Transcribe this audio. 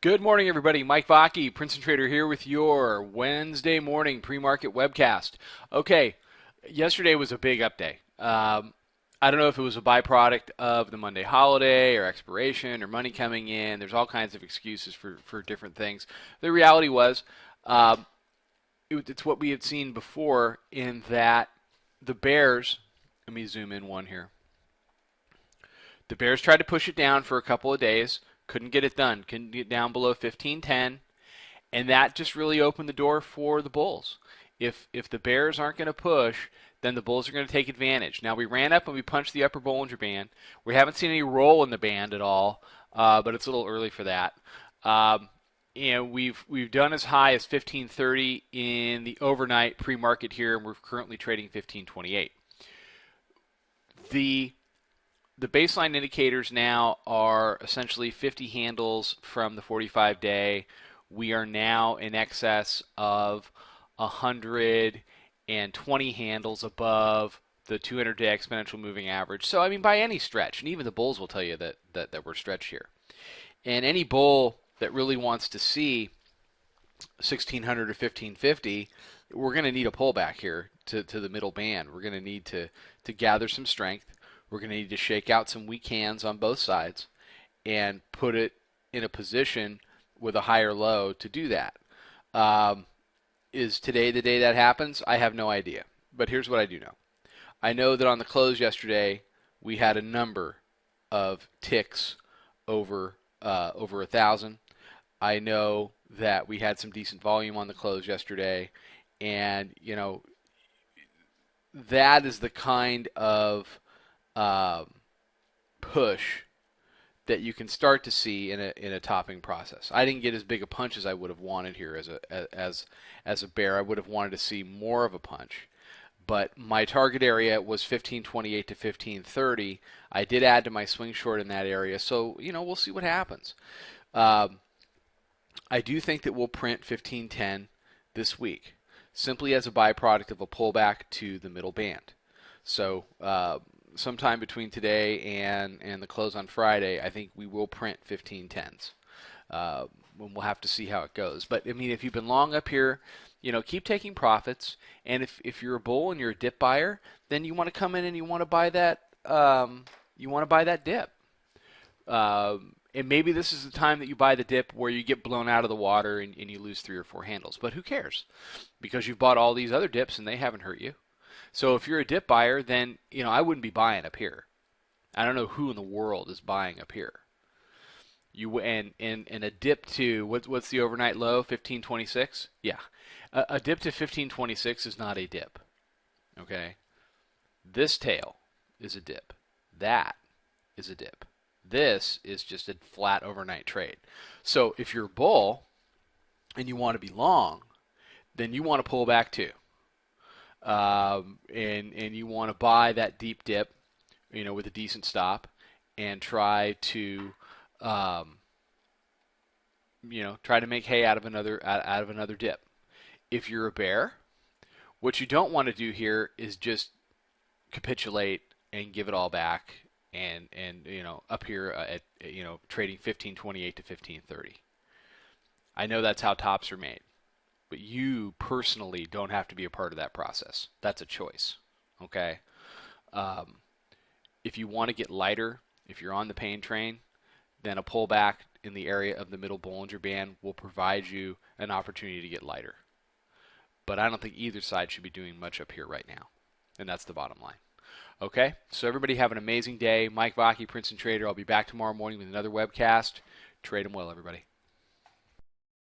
Good morning, everybody. Mike Vacchi, Princeton Trader here with your Wednesday morning pre-market webcast. Okay, yesterday was a big up day. I don't know if it was a byproduct of the Monday holiday or expiration or money coming in. There's all kinds of excuses for different things. The reality was, um, it's what we had seen before in that the Bears, let me zoom in one here. The Bears tried to push it down for a couple of days, couldn't get it done, couldn't get down below 15.10, and that just really opened the door for the Bulls. If the Bears aren't going to push, then the Bulls are going to take advantage. Now we ran up and we punched the upper Bollinger Band. We haven't seen any roll in the band at all, but it's a little early for that. We've done as high as 15.30 in the overnight pre-market here, and we're currently trading 15.28. The baseline indicators now are essentially 50 handles from the 45-day. We are now in excess of 120 handles above the 200-day exponential moving average. So, I mean, by any stretch, and even the bulls will tell you that we're stretched here. And any bull that really wants to see 1600 or 1550, we're going to need a pullback here to the middle band. We're going to need to gather some strength. We're going to need to shake out some weak hands on both sides and put it in a position with a higher low to do that. Is today the day that happens? I have no idea. But here's what I do know. I know that on the close yesterday, we had a number of ticks over 1,000. I know that we had some decent volume on the close yesterday, and that is the kind of push that you can start to see in a topping process. I didn't get as big a punch as I would have wanted here as a bear. I would have wanted to see more of a punch. But my target area was 1528 to 1530. I did add to my swing short in that area, so we'll see what happens. I do think that we'll print 1510 this week, simply as a byproduct of a pullback to the middle band. So sometime between today and the close on Friday, I think we will print 1510s. We'll have to see how it goes. But I mean, if you've been long up here, keep taking profits. And if you're a bull and you're a dip buyer, then you want to come in and you want to buy that. You want to buy that dip. And maybe this is the time that you buy the dip where you get blown out of the water and you lose 3 or 4 handles. But who cares? Because you've bought all these other dips and they haven't hurt you. So if you're a dip buyer, then I wouldn't be buying up here. I don't know who in the world is buying up here. And a dip to what's the overnight low? 1526. Yeah, a dip to 1526 is not a dip. Okay, this tail is a dip. That is a dip. This is just a flat overnight trade. So if you're a bull and you want to be long, then you want to pull back too. And you want to buy that deep dip, with a decent stop, and try to make hay out of another dip. If you're a bear, what you don't want to do here is just capitulate and give it all back, and up here at trading 1528 to 1530. I know that's how tops are made. But you personally don't have to be a part of that process. That's a choice, okay? If you want to get lighter, if you're on the pain train, then a pullback in the area of the middle Bollinger Band will provide you an opportunity to get lighter. But I don't think either side should be doing much up here right now, and that's the bottom line. Okay, so everybody have an amazing day. Mike Vacchi, Princeton Trader. I'll be back tomorrow morning with another webcast. Trade them well, everybody.